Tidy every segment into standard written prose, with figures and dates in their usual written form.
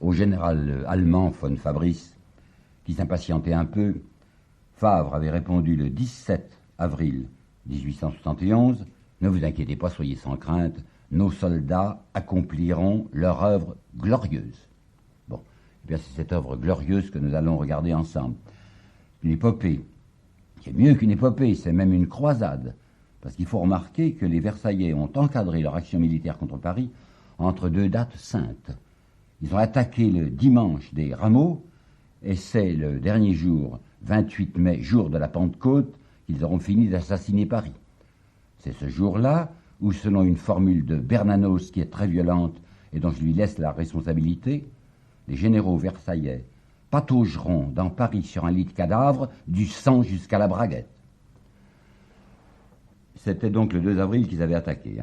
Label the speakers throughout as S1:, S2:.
S1: au général allemand von Fabrice, qui s'impatientait un peu, Favre avait répondu le 17 avril 1871 « Ne vous inquiétez pas, soyez sans crainte, nos soldats accompliront leur œuvre glorieuse. » Bon, et bien c'est cette œuvre glorieuse que nous allons regarder ensemble. Une épopée, qui est mieux qu'une épopée, c'est même une croisade, parce qu'il faut remarquer que les Versaillais ont encadré leur action militaire contre Paris entre deux dates saintes. Ils ont attaqué le dimanche des Rameaux, et c'est le dernier jour, 28 mai, jour de la Pentecôte, qu'ils auront fini d'assassiner Paris. C'est ce jour-là où, selon une formule de Bernanos qui est très violente et dont je lui laisse la responsabilité, les généraux versaillais pataugeront dans Paris sur un lit de cadavres du sang jusqu'à la braguette. C'était donc le 2 avril qu'ils avaient attaqué,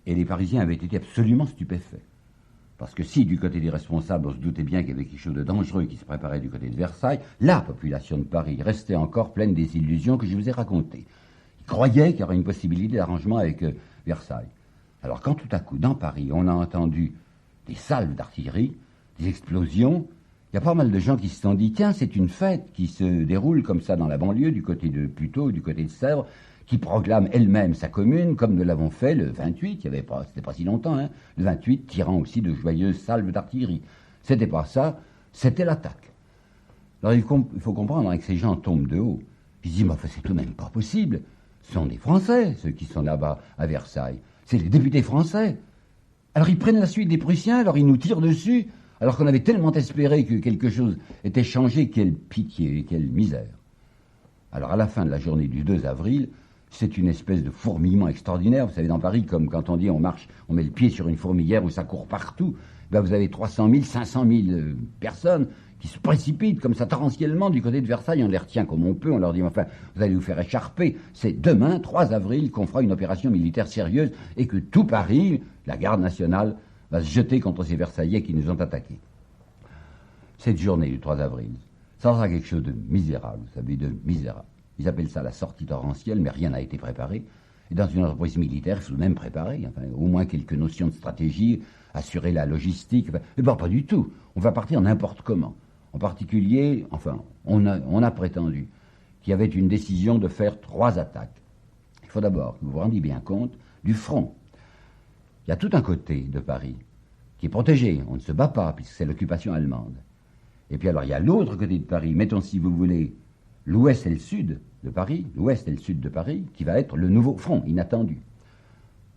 S1: et les Parisiens avaient été absolument stupéfaits. Parce que si, du côté des responsables, on se doutait bien qu'il y avait quelque chose de dangereux qui se préparait du côté de Versailles, la population de Paris restait encore pleine des illusions que je vous ai racontées. Ils croyaient qu'il y aurait une possibilité d'arrangement avec Versailles. Alors quand tout à coup, dans Paris, on a entendu des salves d'artillerie, des explosions, il y a pas mal de gens qui se sont dit « Tiens, c'est une fête qui se déroule comme ça dans la banlieue, du côté de Puteaux, du côté de Sèvres, qui proclame elle-même sa commune, comme nous l'avons fait le 28, c'était pas si longtemps, le 28, tirant aussi de joyeuses salves d'artillerie. C'était pas ça, c'était l'attaque. » Alors il faut comprendre que ces gens tombent de haut. Ils se disent « Mais enfin, c'est tout de même pas possible. Ce sont des Français, ceux qui sont là-bas à Versailles. C'est les députés français. » Alors ils prennent la suite des Prussiens, alors ils nous tirent dessus, alors qu'on avait tellement espéré que quelque chose était changé. Quelle pitié, quelle misère. Alors à la fin de la journée du 2 avril, c'est une espèce de fourmillement extraordinaire. Vous savez, dans Paris, comme quand on dit on marche, on met le pied sur une fourmilière où ça court partout, ben vous avez 300 000, 500 000 personnes qui se précipitent comme ça torrentiellement du côté de Versailles. On les retient comme on peut, on leur dit enfin, vous allez vous faire écharper. C'est demain, 3 avril, qu'on fera une opération militaire sérieuse et que tout Paris, la garde nationale, va se jeter contre ces Versaillais qui nous ont attaqués. Cette journée du 3 avril, ça sera quelque chose de misérable, vous savez, de misérable. Ils appellent ça la sortie torrentielle, mais rien n'a été préparé. Et dans une entreprise militaire, il faut même préparer, enfin, au moins quelques notions de stratégie, assurer la logistique. Enfin, mais bon, pas du tout. On va partir n'importe comment. En particulier, enfin, on a prétendu qu'il y avait une décision de faire 3 attaques. Il faut d'abord que vous vous rendiez bien compte du front. Il y a tout un côté de Paris qui est protégé. On ne se bat pas, puisque c'est l'occupation allemande. Et puis alors, il y a l'autre côté de Paris, mettons si vous voulez, l'ouest et le sud de Paris, l'ouest et le sud de Paris, qui va être le nouveau front, inattendu.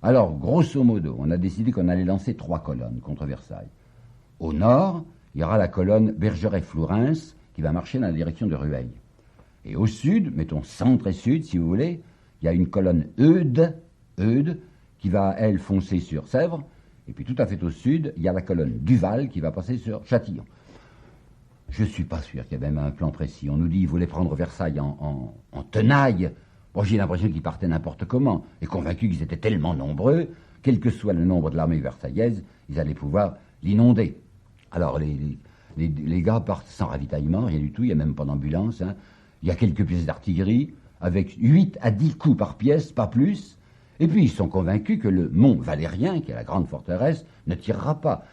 S1: Alors, grosso modo, on a décidé qu'on allait lancer 3 colonnes contre Versailles. Au nord, il y aura la colonne Bergeret-Flourens, qui va marcher dans la direction de Rueil. Et au sud, mettons centre et sud, si vous voulez, il y a une colonne Eudes, qui va, elle, foncer sur Sèvres. Et puis tout à fait au sud, il y a la colonne Duval, qui va passer sur Châtillon. Je ne suis pas sûr qu'il y ait même un plan précis. On nous dit qu'ils voulaient prendre Versailles en tenaille. Bon, j'ai l'impression qu'ils partaient n'importe comment, et convaincus qu'ils étaient tellement nombreux, quel que soit le nombre de l'armée versaillaise, ils allaient pouvoir l'inonder. Alors les gars partent sans ravitaillement, rien du tout, il n'y a même pas d'ambulance. Il y a quelques pièces d'artillerie, avec 8 à 10 coups par pièce, pas plus. Et puis ils sont convaincus que le mont Valérien, qui est la grande forteresse, ne tirera pas.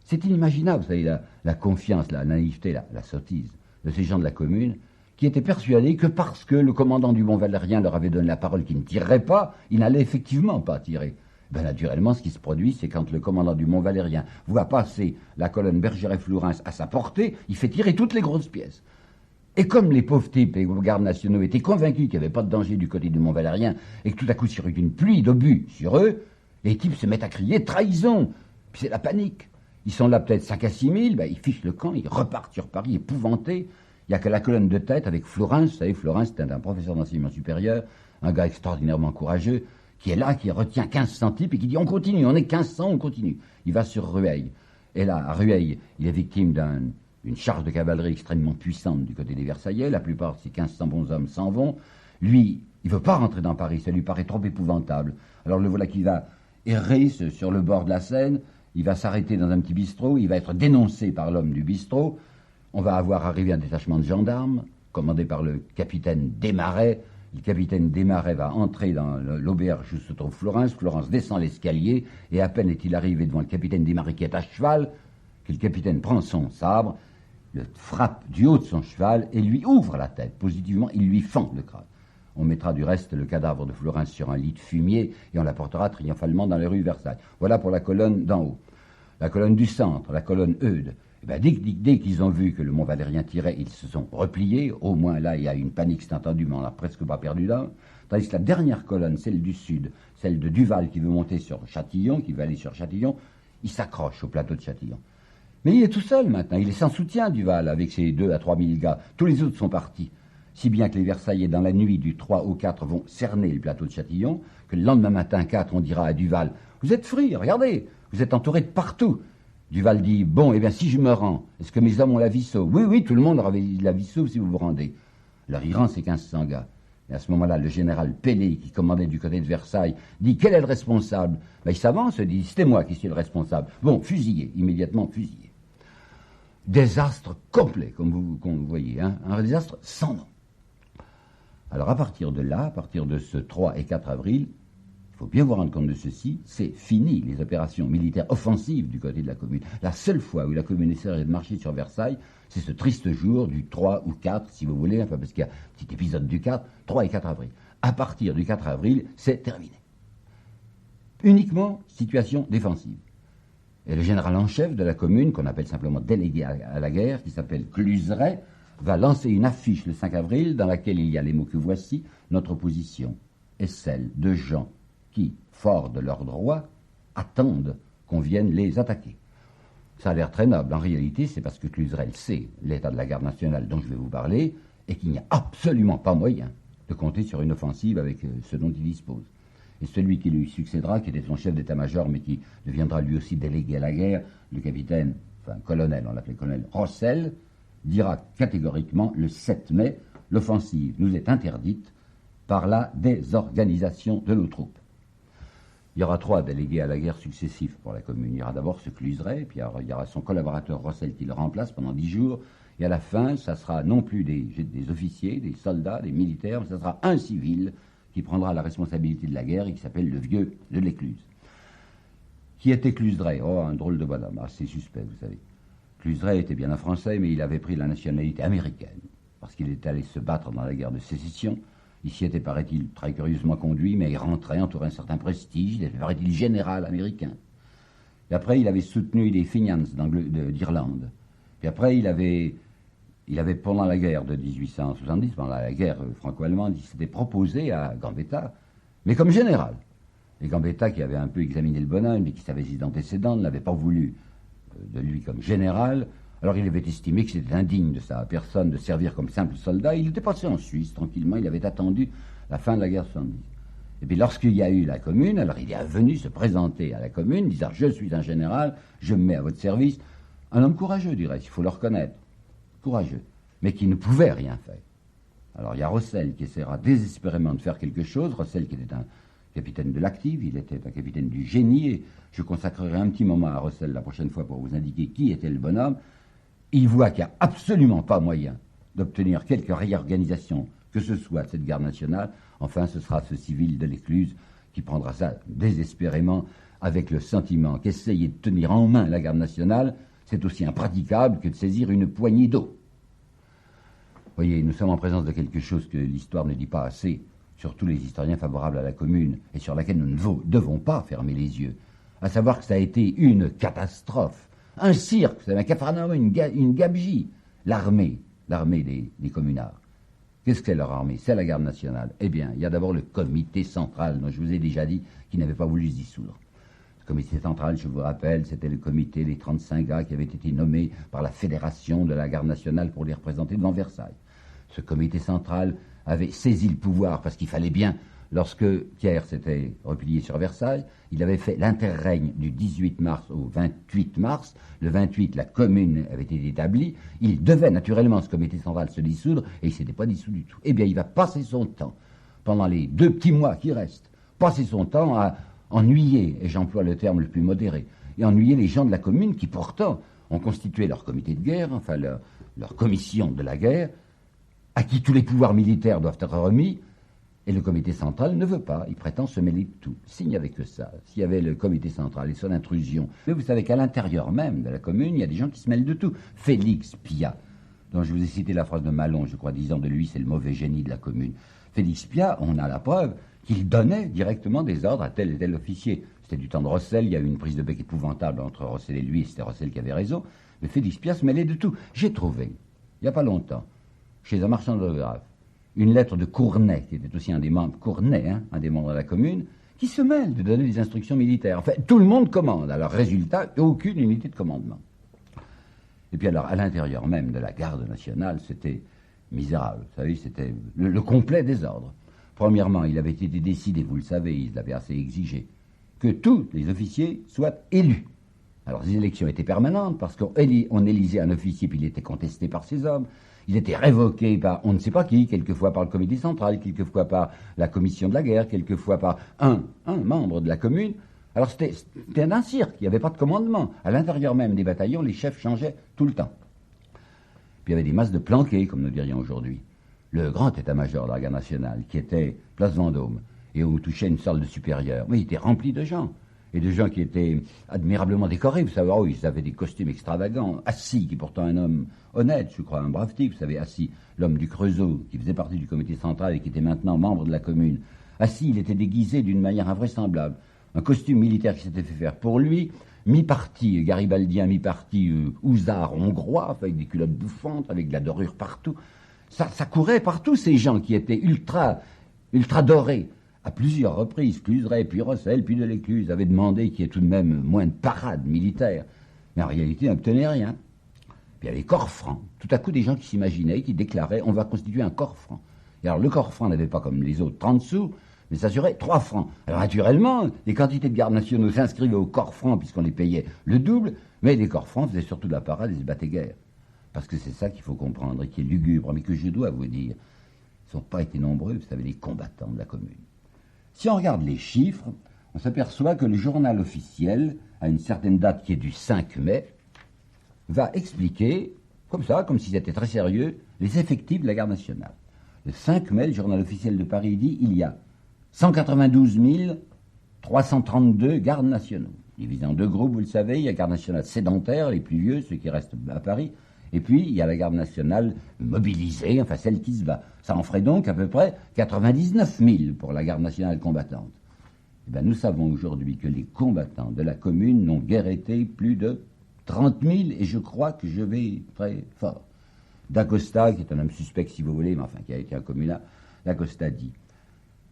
S1: C'est inimaginable, vous savez, la confiance, la naïveté, la sottise de ces gens de la commune, qui étaient persuadés que parce que le commandant du Mont Valérien leur avait donné la parole qu'il ne tirerait pas, il n'allait effectivement pas tirer. Ben, naturellement, ce qui se produit, c'est quand le commandant du Mont Valérien voit passer la colonne Bergeret-Flourens à sa portée, il fait tirer toutes les grosses pièces. Et comme les pauvres types et les gardes nationaux étaient convaincus qu'il n'y avait pas de danger du côté du Mont Valérien, et que tout à coup, il y aurait une pluie d'obus sur eux, les types se mettent à crier « trahison !» Puis c'est la panique. Ils sont là peut-être 5 à 6 000, ben, ils fichent le camp, ils repartent sur Paris épouvantés. Il n'y a que la colonne de tête avec Flourens. Vous savez, Flourens, c'était un professeur d'enseignement supérieur, un gars extraordinairement courageux, qui est là, qui retient 1500 types et qui dit « on continue, on est 1500, on continue ». Il va sur Rueil. Et là, à Rueil, il est victime d'une charge de cavalerie extrêmement puissante du côté des Versaillais. La plupart de ces 1500 bons hommes s'en vont. Lui, il ne veut pas rentrer dans Paris, ça lui paraît trop épouvantable. Alors le voilà qui va errer sur le bord de la Seine. Il va s'arrêter dans un petit bistrot, il va être dénoncé par l'homme du bistrot. On va avoir arrivé un détachement de gendarmes, commandé par le capitaine Desmarais. Le capitaine Desmarais va entrer dans l'auberge où se trouve Florence. Florence descend l'escalier, et à peine est-il arrivé devant le capitaine Desmarais qui est à cheval, que le capitaine prend son sabre, le frappe du haut de son cheval et lui ouvre la tête. Positivement, il lui fend le crâne. On mettra du reste le cadavre de Florin sur un lit de fumier et on l'apportera triomphalement dans les rues Versailles. Voilà pour la colonne d'en haut. La colonne du centre, la colonne Eudes. Eh bien, dès qu'ils ont vu que le Mont Valérien tirait, ils se sont repliés. Au moins là, il y a une panique, c'est entendu, mais on n'a presque pas perdu là. Tandis que la dernière colonne, celle du sud, celle de Duval qui veut monter sur Châtillon, qui veut aller sur Châtillon, il s'accroche au plateau de Châtillon. Mais il est tout seul maintenant, il est sans soutien, Duval, avec ses 2 à 3 000 gars. Tous les autres sont partis. Si bien que les Versaillais, dans la nuit du 3 au 4, vont cerner le plateau de Châtillon, que le lendemain matin 4, on dira à Duval « Vous êtes free, regardez, vous êtes entouré de partout ». Duval dit « Bon, eh bien, si je me rends, est-ce que mes hommes ont la vie sauve ?»« Oui, oui, tout le monde aura la vie sauve si vous vous rendez. » Alors il rend ses 1500 gars. Et à ce moment-là, le général Pellet, qui commandait du côté de Versailles, dit « Quel est le responsable ?» Il s'avance et dit « C'était moi qui suis le responsable. » Bon, fusillé, immédiatement fusillé. Désastre complet, comme vous voyez, hein, un désastre sans nom. Alors à partir de là, à partir de ce 3 et 4 avril, il faut bien vous rendre compte de ceci, c'est fini les opérations militaires offensives du côté de la commune. La seule fois où la commune essaierait de marcher sur Versailles, c'est ce triste jour du 3 ou 4, si vous voulez, enfin parce qu'il y a un petit épisode du 4, 3 et 4 avril. À partir du 4 avril, c'est terminé. Uniquement situation défensive. Et le général en chef de la commune, qu'on appelle simplement délégué à la guerre, qui s'appelle Cluseret, va lancer une affiche le 5 avril dans laquelle il y a les mots que voici. Notre position est celle de gens qui, forts de leurs droits, attendent qu'on vienne les attaquer. Ça a l'air très noble. En réalité, c'est parce que Cluseret sait l'état de la garde nationale dont je vais vous parler et qu'il n'y a absolument pas moyen de compter sur une offensive avec ce dont il dispose. Et celui qui lui succédera, qui était son chef d'état-major, mais qui deviendra lui aussi délégué à la guerre, le capitaine, enfin colonel, on l'appelait colonel Rossel, dira catégoriquement le 7 mai, l'offensive nous est interdite par la désorganisation de nos troupes. Il y aura 3 délégués à la guerre successifs pour la commune. Il y aura d'abord ce Cluseret, puis il y aura son collaborateur Rossel qui le remplace pendant 10 jours, et à la fin, ça sera non plus des officiers, des soldats, des militaires, mais ça sera un civil qui prendra la responsabilité de la guerre et qui s'appelle le vieux de l'Écluse. Qui était Cluseret? Oh, un drôle de bonhomme, assez suspect, vous savez. Cluseret était bien un Français, mais il avait pris la nationalité américaine, parce qu'il était allé se battre dans la guerre de sécession. Il s'y était, paraît-il, très curieusement conduit, mais il rentrait entouré d'un certain prestige, il était, paraît-il, général américain. Et après, il avait soutenu les Fenians d'Irlande. Puis après, il avait, pendant la guerre de 1870, pendant la guerre franco-allemande, il s'était proposé à Gambetta, mais comme général. Et Gambetta, qui avait un peu examiné le bonhomme et qui savait ses antécédents, ne l'avait pas voulu de lui comme général. Alors il avait estimé que c'était indigne de sa personne de servir comme simple soldat. Il était passé en Suisse, tranquillement, il avait attendu la fin de la guerre 70. Et puis lorsqu'il y a eu la commune, alors il est venu se présenter à la commune, disant « Je suis un général, je me mets à votre service ». Un homme courageux, dirais-je, il faut le reconnaître. Courageux, mais qui ne pouvait rien faire. Alors il y a Rossel qui essaiera désespérément de faire quelque chose. Rossel qui était un capitaine de l'active, il était un capitaine du génie, et je consacrerai un petit moment à Rossel la prochaine fois pour vous indiquer qui était le bonhomme. Il voit qu'il n'y a absolument pas moyen d'obtenir quelque réorganisation que ce soit de cette garde nationale. Enfin, ce sera ce civil de l'Écluse qui prendra ça désespérément avec le sentiment qu'essayer de tenir en main la garde nationale, c'est aussi impraticable que de saisir une poignée d'eau. Vous voyez, nous sommes en présence de quelque chose que l'histoire ne dit pas assez, surtout les historiens favorables à la commune, et sur laquelle nous ne devons pas fermer les yeux, à savoir que ça a été une catastrophe, un cirque, c'est un capharnaüm, une gabegie, l'armée des communards. Qu'est-ce que c'est leur armée? C'est la garde nationale. Eh bien, il y a d'abord le comité central, dont je vous ai déjà dit, qui n'avait pas voulu se dissoudre. Le comité central, je vous rappelle, c'était le comité des 35 gars qui avaient été nommés par la fédération de la garde nationale pour les représenter devant Versailles. Ce comité central avait saisi le pouvoir parce qu'il fallait bien, lorsque Thiers s'était replié sur Versailles, il avait fait l'interrègne du 18 mars au 28 mars. Le 28, la commune avait été établie. Il devait naturellement, ce comité central, se dissoudre, et il ne s'était pas dissous du tout. Eh bien, il va passer son temps, pendant les 2 petits mois qui restent, passer son temps à ennuyer, et j'emploie le terme le plus modéré, et ennuyer les gens de la commune qui pourtant ont constitué leur comité de guerre, enfin leur commission de la guerre, à qui tous les pouvoirs militaires doivent être remis, Et le comité central ne veut pas, il prétend se mêler de tout. S'il n'y avait que ça, s'il y avait le comité central et son intrusion, mais vous savez qu'à l'intérieur même de la commune, il y a des gens qui se mêlent de tout. Félix Piat, dont je vous ai cité la phrase de Malon, je crois, disant de lui, c'est le mauvais génie de la commune. Félix Piat, on a la preuve qu'il donnait directement des ordres à tel et tel officier. C'était du temps de Rossel, il y a eu une prise de bec épouvantable entre Rossel et lui, et c'était Rossel qui avait raison, mais Félix Piat se mêlait de tout. J'ai trouvé, il n'y a pas longtemps, chez un marchand d'orthographe, une lettre de Cournet, qui était aussi un des membres, Cournet, un des membres de la commune, qui se mêle de donner des instructions militaires. En fait, tout le monde commande. Alors, résultat, aucune unité de commandement. Et puis alors, à l'intérieur même de la garde nationale, c'était misérable. Vous savez, c'était le complet désordre. Premièrement, il avait été décidé, vous le savez, il l'avait assez exigé, que tous les officiers soient élus. Alors, les élections étaient permanentes, parce qu'on élisait un officier, puis il était contesté par ses hommes. Il était révoqué par on ne sait pas qui, quelquefois par le comité central, quelquefois par la commission de la guerre, quelquefois par un membre de la commune. Alors c'était un cirque, il n'y avait pas de commandement. À l'intérieur même des bataillons, les chefs changeaient tout le temps. Puis il y avait des masses de planqués, comme nous dirions aujourd'hui. Le grand état-major de la garde nationale, qui était Place Vendôme, et où touchait une salle de supérieur, mais il était rempli de gens. Et de gens qui étaient admirablement décorés, vous savez, oh, ils avaient des costumes extravagants. Assis, qui est pourtant un homme honnête, je crois, un brave type, vous savez, Assis, l'homme du Creusot, qui faisait partie du comité central et qui était maintenant membre de la commune. Assis, il était déguisé d'une manière invraisemblable. Un costume militaire qui s'était fait faire pour lui, mi-parti garibaldien, mi-parti housard hongrois, avec des culottes bouffantes, avec de la dorure partout. Ça courait partout, ces gens qui étaient ultra dorés. À plusieurs reprises, Cluseret, puis Rossel, puis Delécluze avaient demandé qu'il y ait tout de même moins de parades militaires. Mais en réalité, ils n'obtenaient rien. Puis il y avait corps franc. Tout à coup, des gens qui s'imaginaient, qui déclaraient, on va constituer un corps franc. Et alors, le corps franc n'avait pas comme les autres 30 sous, mais s'assurait 3 francs. Alors, naturellement, les quantités de gardes nationaux s'inscrivaient au corps franc, puisqu'on les payait le double, mais les corps francs faisaient surtout de la parade et se battaient guerre. Parce que c'est ça qu'il faut comprendre, et qui est lugubre, mais que je dois vous dire. Ils n'ont pas été nombreux, vous savez, les combattants de la commune. Si on regarde les chiffres, on s'aperçoit que le journal officiel, à une certaine date qui est du 5 mai, va expliquer, comme ça, comme si c'était très sérieux, les effectifs de la garde nationale. Le 5 mai, le journal officiel de Paris dit il y a 192 332 gardes nationaux. Divisé en deux groupes, vous le savez, il y a garde nationale sédentaire, les plus vieux, ceux qui restent à Paris, et puis il y a la garde nationale mobilisée, enfin celle qui se bat. Ça en ferait donc à peu près 99 000 pour la garde nationale combattante. Eh bien, nous savons aujourd'hui que les combattants de la commune n'ont guère été plus de 30 000, et je crois que je vais très fort. D'Acosta, qui est un homme suspect si vous voulez, mais enfin qui a été un communard, d'Acosta dit,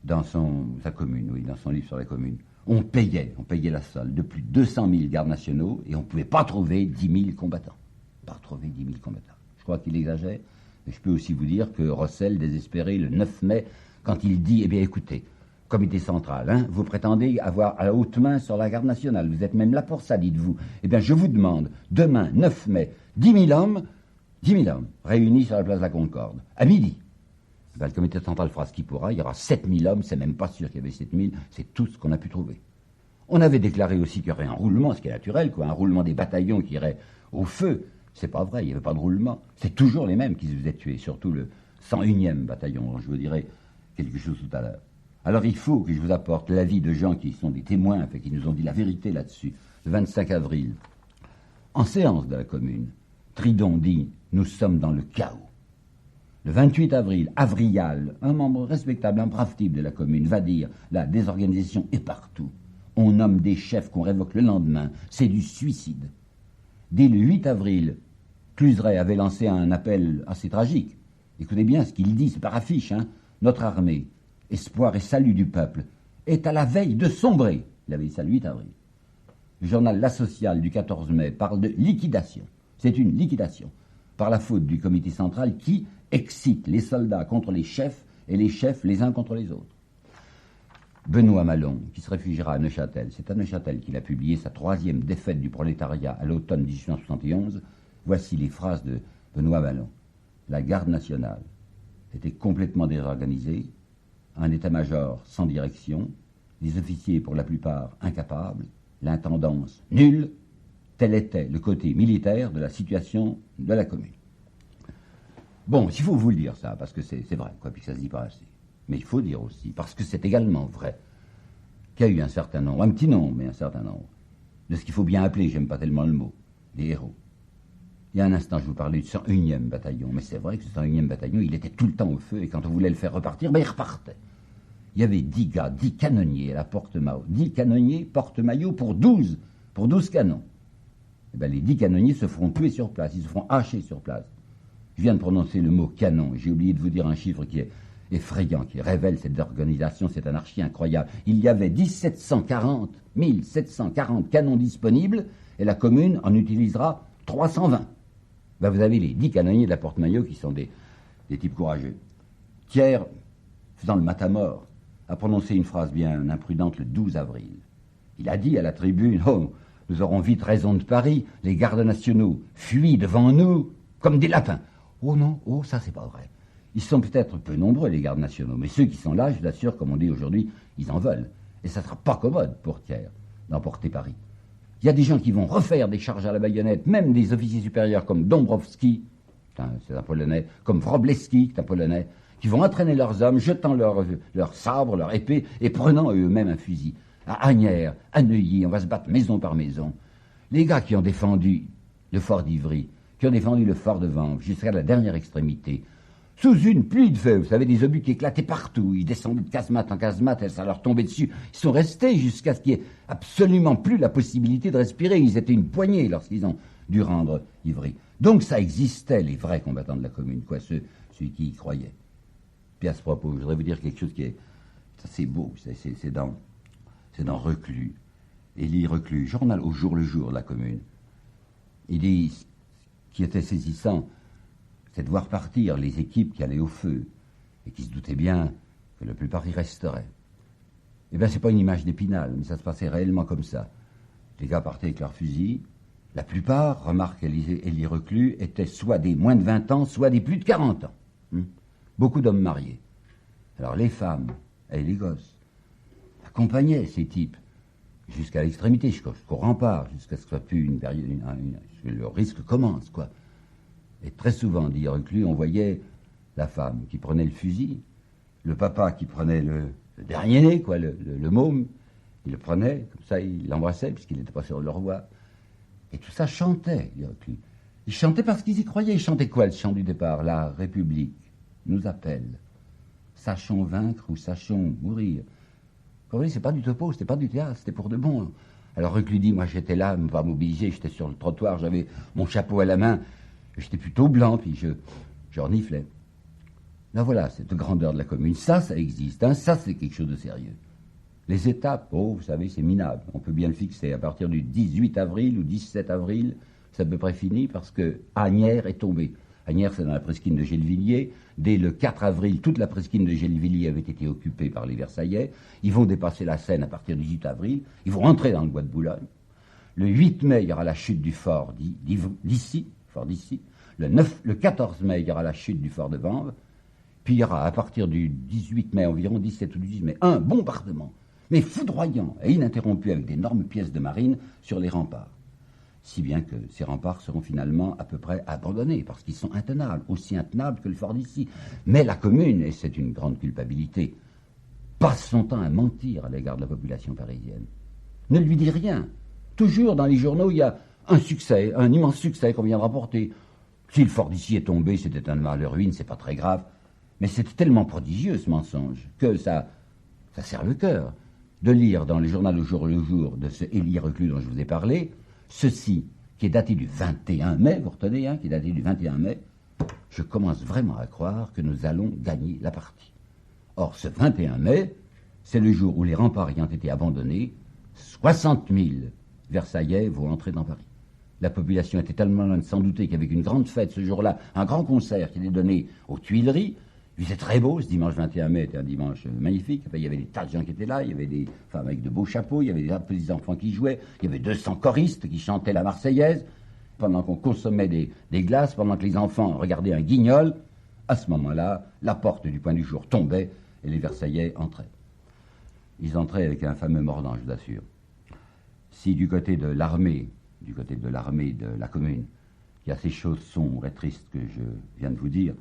S1: dans sa commune, oui, dans son livre sur la commune, on payait la solde de plus de 200 000 gardes nationaux, et on ne pouvait pas trouver 10 000 combattants. Pas trouver 10 000 combattants. Je crois qu'il exagère, mais je peux aussi vous dire que Rossel, désespéré, le 9 mai, quand il dit, eh bien écoutez, comité central, vous prétendez avoir à la haute main sur la garde nationale, vous êtes même là pour ça, dites-vous. Eh bien je vous demande, demain, 9 mai, 10 000 hommes, réunis sur la place de la Concorde, à midi. Ben, le comité central fera ce qu'il pourra, il y aura 7 000 hommes, c'est même pas sûr qu'il y avait 7 000, c'est tout ce qu'on a pu trouver. On avait déclaré aussi qu'il y aurait un roulement, ce qui est naturel, un roulement des bataillons qui irait au feu. C'est pas vrai, il n'y avait pas de roulement. C'est toujours les mêmes qui se faisaient tuer, surtout le 101e bataillon, dont je vous dirai quelque chose tout à l'heure. Alors il faut que je vous apporte l'avis de gens qui sont des témoins, qui nous ont dit la vérité là-dessus. Le 25 avril, en séance de la commune, Tridon dit « Nous sommes dans le chaos ». Le 28 avril, Avrial, un membre respectable, un brave type de la commune, va dire « La désorganisation est partout. On nomme des chefs qu'on révoque le lendemain. C'est du suicide ». Dès le 8 avril, Cluseret avait lancé un appel assez tragique. Écoutez bien ce qu'il dit, c'est par affiche. Notre armée, espoir et salut du peuple, est à la veille de sombrer. Il avait dit ça le 8 avril. Le journal La Sociale du 14 mai parle de liquidation. C'est une liquidation par la faute du comité central qui excite les soldats contre les chefs et les chefs les uns contre les autres. Benoît Malon, qui se réfugiera à Neuchâtel, c'est à Neuchâtel qu'il a publié sa 3e défaite du prolétariat à l'automne 1871. Voici les phrases de Benoît Malon. La garde nationale était complètement désorganisée, un état-major sans direction, des officiers pour la plupart incapables, l'intendance nulle. Tel était le côté militaire de la situation de la commune. Bon, s'il faut vous le dire ça, parce que c'est vrai, puis que ça se dit pas assez. Mais il faut dire aussi, parce que c'est également vrai, qu'il y a eu un certain nombre, un petit nombre, mais un certain nombre, de ce qu'il faut bien appeler, j'aime pas tellement le mot, des héros. Il y a un instant, je vous parlais du 101e bataillon, mais c'est vrai que ce 101e bataillon, il était tout le temps au feu, et quand on voulait le faire repartir, ben il repartait. Il y avait 10 gars, 10 canonniers à la porte-maillot, 10 canonniers porte-maillot pour 12 canons. Et ben, les 10 canonniers se feront tuer sur place, ils se feront hacher sur place. Je viens de prononcer le mot canon, j'ai oublié de vous dire un chiffre qui est effrayant, qui révèle cette organisation, cette anarchie incroyable. Il y avait 1740 canons disponibles, et la commune en utilisera 320. Ben, vous avez les 10 canonniers de la porte-maillot qui sont des types courageux. Thiers, faisant le matamor, a prononcé une phrase bien imprudente le 12 avril. Il a dit à la tribune, « Oh, nous aurons vite raison de Paris, les gardes nationaux fuient devant nous comme des lapins. » Oh non, oh ça c'est pas vrai. Ils sont peut-être peu nombreux les gardes nationaux, mais ceux qui sont là, je vous assure, comme on dit aujourd'hui, ils en veulent. Et ça sera pas commode pour Thiers d'emporter Paris. Il y a des gens qui vont refaire des charges à la baïonnette, même des officiers supérieurs comme Dombrowski, c'est un Polonais, comme Wróblewski, c'est un Polonais, qui vont entraîner leurs hommes, jetant leurs sabres, leurs épées, et prenant eux-mêmes un fusil. À Asnières, à Neuilly, on va se battre maison par maison. Les gars qui ont défendu le fort d'Ivry, qui ont défendu le fort de Vanves, jusqu'à la dernière extrémité, sous une pluie de feu, vous savez, des obus qui éclataient partout, ils descendaient de casemate en casemate, et ça leur tombait dessus. Ils sont restés jusqu'à ce qu'il n'y ait absolument plus la possibilité de respirer. Ils étaient une poignée lorsqu'ils ont dû rendre Ivry. Donc ça existait, les vrais combattants de la Commune, quoi, ceux qui y croyaient. Puis à ce propos, je voudrais vous dire quelque chose qui est assez beau, c'est dans Reclus. Élie Reclus, journal au jour le jour de la Commune. Il dit, ce qui était saisissant, c'est de voir partir les équipes qui allaient au feu et qui se doutaient bien que la plupart y resteraient. Eh bien, c'est pas une image d'Épinal, mais ça se passait réellement comme ça. Les gars partaient avec leurs fusils. La plupart, remarque Élie Reclus, étaient soit des moins de 20 ans, soit des plus de 40 ans. Beaucoup d'hommes mariés. Alors les femmes et les gosses accompagnaient ces types jusqu'à l'extrémité, jusqu'au rempart, jusqu'à ce que ce soit plus une période, que le risque commence, quoi. Et très souvent, dit Reclus, on voyait la femme qui prenait le fusil, le papa qui prenait le dernier né, quoi, le môme, il le prenait, comme ça il l'embrassait, puisqu'il n'était pas sûr de le revoir. Et tout ça chantait, dit Reclus. Ils chantaient parce qu'ils y croyaient. Ils chantaient quoi, le chant du départ? La République nous appelle. Sachons vaincre ou sachons mourir. Vous voyez, c'est pas du topo, c'était pas du théâtre, c'était pour de bon. Alors Reclus dit, moi j'étais là, pas mobilisé, j'étais sur le trottoir, j'avais mon chapeau à la main, j'étais plutôt blanc, puis je reniflais. Là voilà, cette grandeur de la Commune, ça existe, hein, ça c'est quelque chose de sérieux. Les étapes, oh, vous savez, c'est minable, on peut bien le fixer. À partir du 18 avril ou 17 avril, c'est à peu près fini parce que Asnières est tombé. Asnières, c'est dans la presqu'île de Gennevilliers. Dès le 4 avril, toute la presqu'île de Gennevilliers avait été occupée par les Versaillais. Ils vont dépasser la Seine à partir du 18 avril. Ils vont rentrer dans le bois de Boulogne. Le 8 mai, il y aura la chute du fort d'Issy, fort d'Issy. Le 14 mai, il y aura la chute du fort de Vanves. Puis il y aura, à partir du 18 mai, environ 17 ou 18 mai, un bombardement, mais foudroyant et ininterrompu avec d'énormes pièces de marine sur les remparts. Si bien que ces remparts seront finalement à peu près abandonnés, parce qu'ils sont intenables, aussi intenables que le fort d'Issy. Mais la Commune, et c'est une grande culpabilité, passe son temps à mentir à l'égard de la population parisienne. Ne lui dit rien. Toujours dans les journaux, il y a un succès, un immense succès qu'on vient de rapporter. Si le fort d'Issy est tombé, c'était un mal de ruine, c'est pas très grave. Mais c'était tellement prodigieux, ce mensonge, que ça serre le cœur de lire dans le journal au jour le jour de ce Élie Reclus dont je vous ai parlé, ceci, qui est daté du 21 mai, vous retenez, hein, qui est daté du 21 mai, je commence vraiment à croire que nous allons gagner la partie. Or, ce 21 mai, c'est le jour où les remparts ayant été abandonnés, 60 000 Versaillais vont entrer dans Paris. La population était tellement loin de s'en douter qu'avec une grande fête ce jour-là, un grand concert qui était donné aux Tuileries. Il faisait très beau, ce dimanche 21 mai était un dimanche magnifique. Enfin, il y avait des tas de gens qui étaient là, il y avait des femmes avec de beaux chapeaux, il y avait des petits enfants qui jouaient, il y avait 200 choristes qui chantaient la Marseillaise, pendant qu'on consommait des glaces, pendant que les enfants regardaient un guignol. À ce moment-là, la porte du Point du Jour tombait et les Versaillais entraient. Ils entraient avec un fameux mordant, je vous assure. Si du côté de l'armée de la Commune, il y a ces choses sombres et tristes que je viens de vous dire,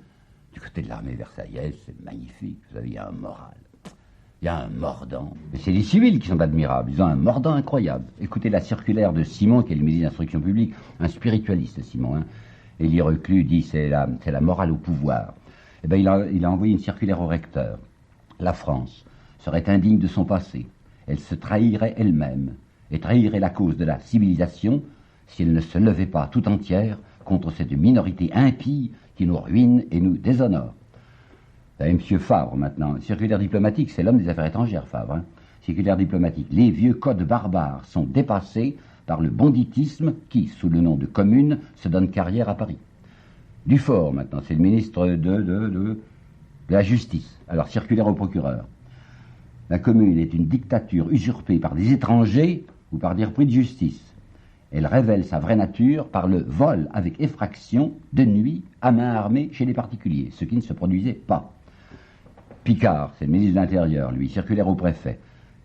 S1: Du côté de l'armée versaillaise, c'est magnifique. Vous savez, il y a un moral. Il y a un mordant. Mais c'est les civils qui sont admirables. Ils ont un mordant incroyable. Écoutez la circulaire de Simon, qui est le ministre de l'Instruction publique, un spiritualiste, Simon. Élie Reclus dit c'est la morale au pouvoir. Eh bien, il a envoyé une circulaire au recteur. La France serait indigne de son passé. Elle se trahirait elle-même et trahirait la cause de la civilisation si elle ne se levait pas tout entière contre cette minorité impie qui nous ruine et nous déshonore. Vous savez, M. Favre, maintenant, circulaire diplomatique, c'est l'homme des affaires étrangères, Favre. Circulaire diplomatique. Les vieux codes barbares sont dépassés par le banditisme qui, sous le nom de commune, se donne carrière à Paris. Dufort, maintenant, c'est le ministre de la Justice. Alors, circulaire au procureur. La commune est une dictature usurpée par des étrangers ou par des repris de justice. Elle révèle sa vraie nature par le vol avec effraction de nuit à main armée chez les particuliers, ce qui ne se produisait pas. Picard, c'est le ministre de l'Intérieur, lui, circulaire au préfet,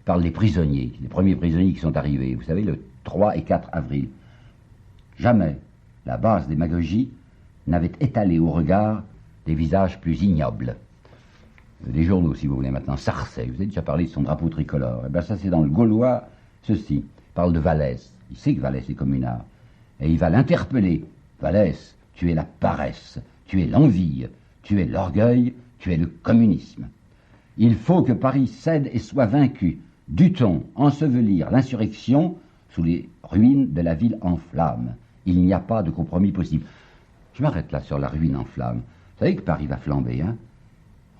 S1: parle des prisonniers, les premiers prisonniers qui sont arrivés, vous savez, le 3 et 4 avril. Jamais la base démagogie n'avait étalé au regard des visages plus ignobles. Les journaux, si vous voulez, maintenant, Sarcey, vous avez déjà parlé de son drapeau tricolore. Eh bien, ça, c'est dans le Gaulois, ceci. Il parle de Vallès. Il sait que Vallès est communard. Et il va l'interpeller. Vallès, tu es la paresse, tu es l'envie, tu es l'orgueil, tu es le communisme. Il faut que Paris cède et soit vaincu. Dut-on ensevelir l'insurrection sous les ruines de la ville en flammes? Il n'y a pas de compromis possible. Je m'arrête là sur la ruine en flammes. Vous savez que Paris va flamber, hein?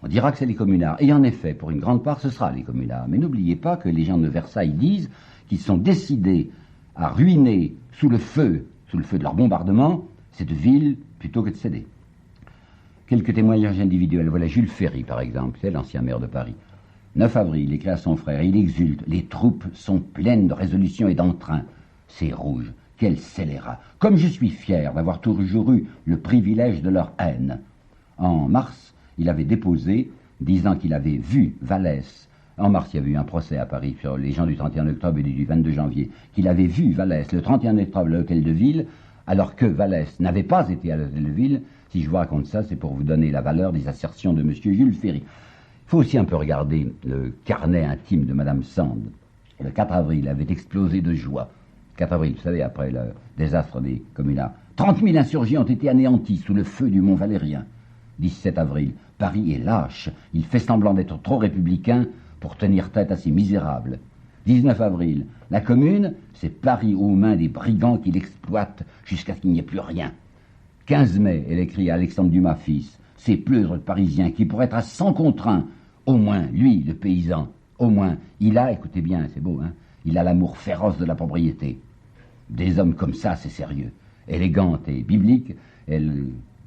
S1: On dira que c'est les communards. Et en effet, pour une grande part, ce sera les communards. Mais n'oubliez pas que les gens de Versailles disent qu'ils sont décidés à ruiner sous le feu de leur bombardement, cette ville plutôt que de céder. Quelques témoignages individuels. Voilà Jules Ferry, par exemple, c'est l'ancien maire de Paris. 9 avril, il écrit à son frère, il exulte. Les troupes sont pleines de résolution et d'entrain. C'est rouge. Quel scélérat. Comme je suis fier d'avoir toujours eu le privilège de leur haine. En mars, il avait déposé, disant qu'il avait vu Vallès. En mars, il y avait eu un procès à Paris sur les gens du 31 octobre et du 22 janvier, qu'il avait vu Vallès le 31 octobre à l'hôtel de ville, alors que Vallès n'avait pas été à l'hôtel de ville. Si je vous raconte ça, c'est pour vous donner la valeur des assertions de M. Jules Ferry. Il faut aussi un peu regarder le carnet intime de Mme Sand. Le 4 avril, elle avait explosé de joie. 4 avril, vous savez, après le désastre des communards. 30 000 insurgés ont été anéantis sous le feu du Mont Valérien. 17 avril, Paris est lâche. Il fait semblant d'être trop républicain pour tenir tête à ces misérables. 19 avril, la commune, c'est Paris aux mains des brigands qui l'exploitent jusqu'à ce qu'il n'y ait plus rien. 15 mai, elle écrit à Alexandre Dumas, fils, ces pleutres parisiens qui pourraient être à 100 contre 1, au moins, lui, le paysan, au moins, il a, écoutez bien, c'est beau, hein, il a l'amour féroce de la propriété. Des hommes comme ça, c'est sérieux. Élégante et biblique,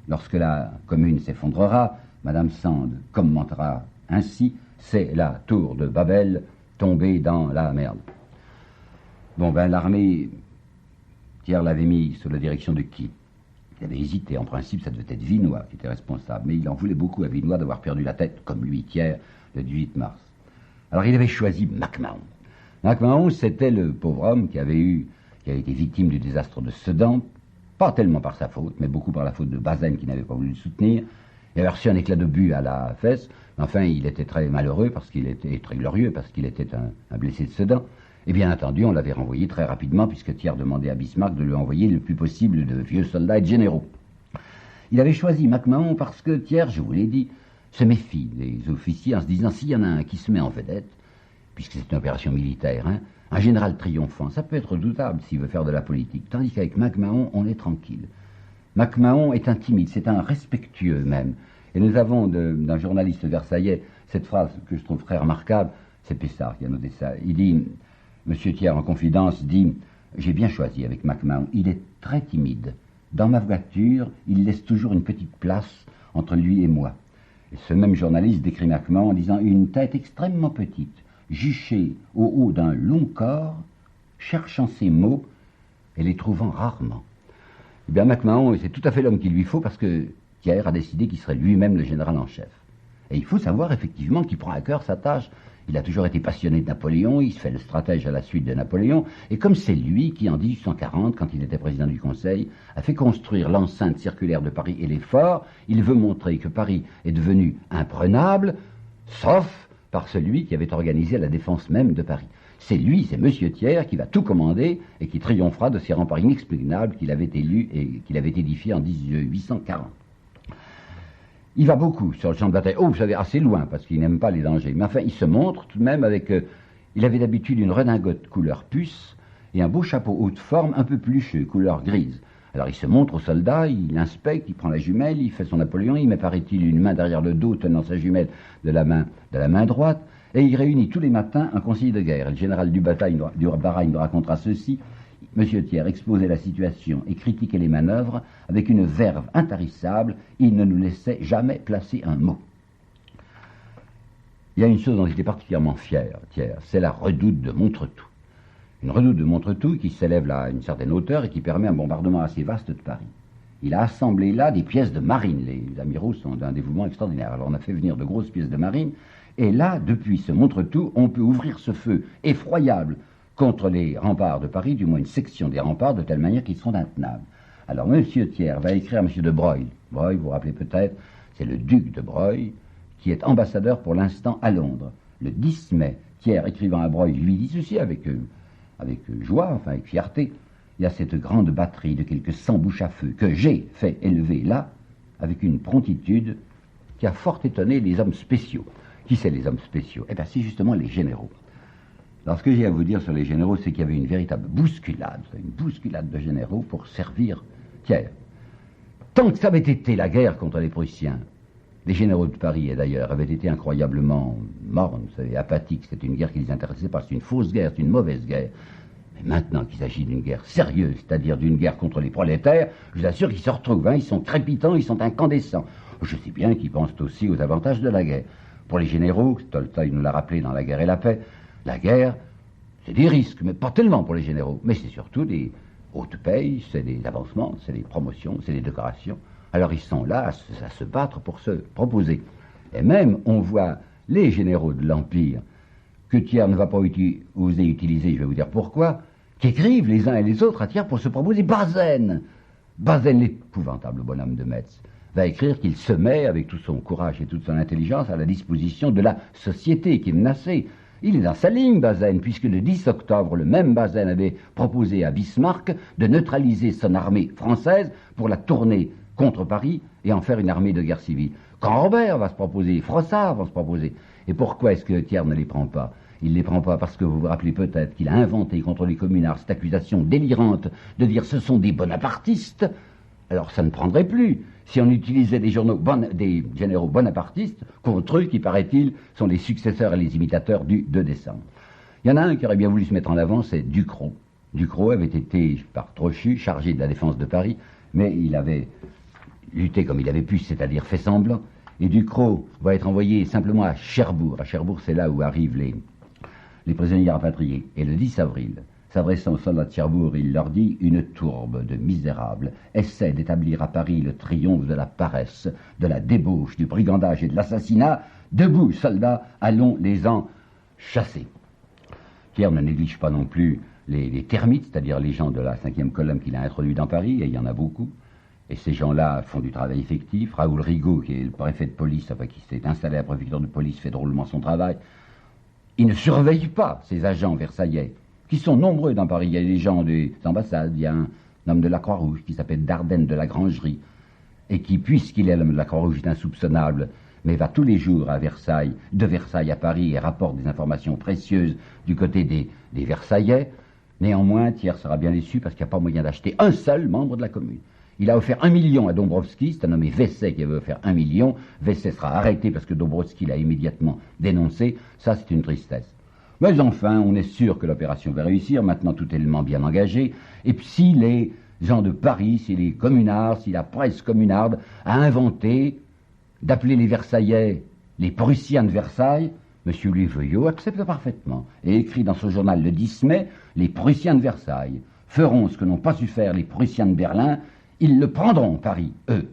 S1: lorsque la commune s'effondrera, Madame Sand commentera ainsi, c'est la tour de Babel tombée dans la merde. Bon, ben, l'armée, Thiers l'avait mis sous la direction de qui? Il avait hésité. En principe, ça devait être Vinoy qui était responsable. Mais il en voulait beaucoup à Vinoy d'avoir perdu la tête, comme lui, Thiers, le 18 mars. Alors, il avait choisi MacMahon. MacMahon, c'était le pauvre homme qui avait été victime du désastre de Sedan, pas tellement par sa faute, mais beaucoup par la faute de Bazaine qui n'avait pas voulu le soutenir. Il avait reçu un éclat d'obus à la fesse. Enfin, il était très malheureux, très glorieux, parce qu'il était un blessé de Sedan. Et bien entendu, on l'avait renvoyé très rapidement, puisque Thiers demandait à Bismarck de lui envoyer le plus possible de vieux soldats et de généraux. Il avait choisi MacMahon parce que Thiers, je vous l'ai dit, se méfie des officiers en se disant, s'il y en a un qui se met en vedette, puisque c'est une opération militaire, hein, un général triomphant, ça peut être redoutable s'il veut faire de la politique. Tandis qu'avec MacMahon, on est tranquille. MacMahon est un timide, c'est un respectueux même. Et nous avons d'un journaliste versaillais cette phrase que je trouve très remarquable, c'est Pessard qui a noté ça. Il dit, Monsieur Thiers en confidence dit, j'ai bien choisi avec MacMahon, il est très timide. Dans ma voiture, il laisse toujours une petite place entre lui et moi. Et ce même journaliste décrit MacMahon en disant, une tête extrêmement petite, juchée au haut d'un long corps, cherchant ses mots et les trouvant rarement. Eh bien, MacMahon, c'est tout à fait l'homme qu'il lui faut parce que Thiers a décidé qu'il serait lui-même le général en chef. Et il faut savoir effectivement qu'il prend à cœur sa tâche. Il a toujours été passionné de Napoléon, il se fait le stratège à la suite de Napoléon, et comme c'est lui qui, en 1840, quand il était président du Conseil, a fait construire l'enceinte circulaire de Paris et les forts, il veut montrer que Paris est devenu imprenable, sauf par celui qui avait organisé la défense même de Paris. C'est lui, c'est Monsieur Thiers, qui va tout commander et qui triomphera de ces remparts inexpugnables qu'il avait élus et qu'il avait édifiés en 1840. Il va beaucoup sur le champ de bataille. Oh, vous savez, assez loin, parce qu'il n'aime pas les dangers. Mais enfin, il se montre tout de même avec... il avait d'habitude une redingote couleur puce et un beau chapeau haute forme un peu plucheux, couleur grise. Alors il se montre aux soldats, il inspecte, il prend la jumelle, il fait son Napoléon, il met, paraît-il, une main derrière le dos, tenant sa jumelle de la main droite, et il réunit tous les matins un conseiller de guerre. Le général du Barail nous racontera ceci. Monsieur Thiers exposait la situation et critiquait les manœuvres avec une verve intarissable. Il ne nous laissait jamais placer un mot. Il y a une chose dont il était particulièrement fier, Thiers, c'est la redoute de Montretout. Une redoute de Montretout qui s'élève là à une certaine hauteur et qui permet un bombardement assez vaste de Paris. Il a assemblé là des pièces de marine. Les amiraux sont d'un dévouement extraordinaire. Alors on a fait venir de grosses pièces de marine. Et là, depuis ce Montretout, on peut ouvrir ce feu effroyable contre les remparts de Paris, du moins une section des remparts, de telle manière qu'ils seront intenables. Alors, M. Thiers va écrire à M. de Broglie. Broglie, vous vous rappelez peut-être, c'est le duc de Broglie, qui est ambassadeur pour l'instant à Londres. Le 10 mai, Thiers, écrivant à Broglie, lui dit ceci avec joie, enfin avec fierté. Il y a cette grande batterie de quelques 100 bouches à feu que j'ai fait élever là, avec une promptitude qui a fort étonné les hommes spéciaux. Qui c'est les hommes spéciaux? Eh bien, c'est justement les généraux. Alors, ce que j'ai à vous dire sur les généraux, c'est qu'il y avait une véritable bousculade de généraux pour servir Thiers. Tant que ça avait été la guerre contre les Prussiens, les généraux de Paris, et d'ailleurs, avaient été incroyablement mornes, vous savez, apathiques. C'est une guerre qui les intéressait pas, c'est une fausse guerre, c'est une mauvaise guerre. Mais maintenant qu'il s'agit d'une guerre sérieuse, c'est-à-dire d'une guerre contre les prolétaires, je vous assure qu'ils se retrouvent, ils sont crépitants, ils sont incandescents. Je sais bien qu'ils pensent aussi aux avantages de la guerre. Pour les généraux, Tolstoï nous l'a rappelé dans La guerre et la paix, la guerre, c'est des risques, mais pas tellement pour les généraux, mais c'est surtout des hautes payes, c'est des avancements, c'est des promotions, c'est des décorations. Alors ils sont là à se battre pour se proposer. Et même, on voit les généraux de l'Empire, que Thiers ne va pas oser utiliser, je vais vous dire pourquoi, qui écrivent les uns et les autres à Thiers pour se proposer. Bazaine, l'épouvantable bonhomme de Metz, va écrire qu'il se met, avec tout son courage et toute son intelligence, à la disposition de la société qui est menacée. Il est dans sa ligne, Bazaine, puisque le 10 octobre, le même Bazaine avait proposé à Bismarck de neutraliser son armée française pour la tourner contre Paris et en faire une armée de guerre civile. Quand Robert va se proposer, Frossard va se proposer. Et pourquoi est-ce que Thiers ne les prend pas? Il ne les prend pas parce que vous vous rappelez peut-être qu'il a inventé contre les communards cette accusation délirante de dire ce sont des bonapartistes. Alors ça ne prendrait plus si on utilisait des généraux bonapartistes contre eux qui, paraît-il, sont les successeurs et les imitateurs du 2 décembre. Il y en a un qui aurait bien voulu se mettre en avant, c'est Ducrot. Ducrot avait été, par Trochu, chargé de la défense de Paris, mais il avait lutté comme il avait pu, c'est-à-dire fait semblant. Et Ducrot va être envoyé simplement à Cherbourg. À Cherbourg, c'est là où arrivent les prisonniers rapatriés. Et le 10 avril, s'adressant aux soldats de Cherbourg, il leur dit « Une tourbe de misérables essaie d'établir à Paris le triomphe de la paresse, de la débauche, du brigandage et de l'assassinat. Debout, soldats, allons les en chasser. » Thiers ne néglige pas non plus les termites, c'est-à-dire les gens de la 5e colonne qu'il a introduits dans Paris, et il y en a beaucoup. Et ces gens-là font du travail effectif. Raoul Rigaud, qui est le préfet de police, enfin qui s'est installé à la préfecture de police, fait drôlement son travail. Il ne surveille pas ces agents versaillais, qui sont nombreux dans Paris. Il y a des gens des ambassades, il y a un homme de la Croix-Rouge qui s'appelle Dardenne de la Grangerie, et qui, puisqu'il est l'homme de la Croix-Rouge, est insoupçonnable, mais va tous les jours à Versailles, de Versailles à Paris, et rapporte des informations précieuses du côté des Versaillais. Néanmoins, Thiers sera bien déçu parce qu'il n'y a pas moyen d'acheter un seul membre de la commune. Il a offert 1 million à Dombrowski, c'est un nommé Vesset qui avait offert 1 million. Vesset sera arrêté parce que Dombrowski l'a immédiatement dénoncé. Ça, c'est une tristesse. Mais enfin, on est sûr que l'opération va réussir. Maintenant, tout est tellement bien engagé. Et puis, si les gens de Paris, si les communards, si la presse communarde a inventé d'appeler les Versaillais les Prussiens de Versailles, M. Louis Veuillot accepte parfaitement et écrit dans son journal le 10 mai « Les Prussiens de Versailles feront ce que n'ont pas su faire les Prussiens de Berlin. Ils le prendront, Paris, eux. »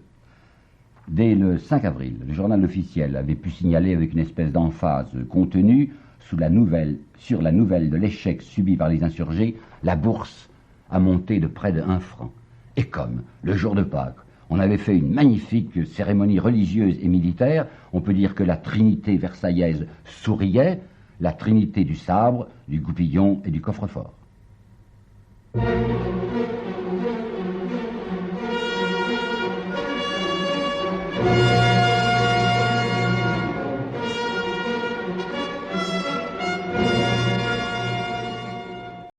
S1: Dès le 5 avril, le journal officiel avait pu signaler avec une espèce d'emphase contenue sur la nouvelle de l'échec subi par les insurgés, la bourse a monté de près de 1 franc. Et comme, le jour de Pâques, on avait fait une magnifique cérémonie religieuse et militaire, on peut dire que la Trinité versaillaise souriait, la Trinité du sabre, du goupillon et du coffre-fort.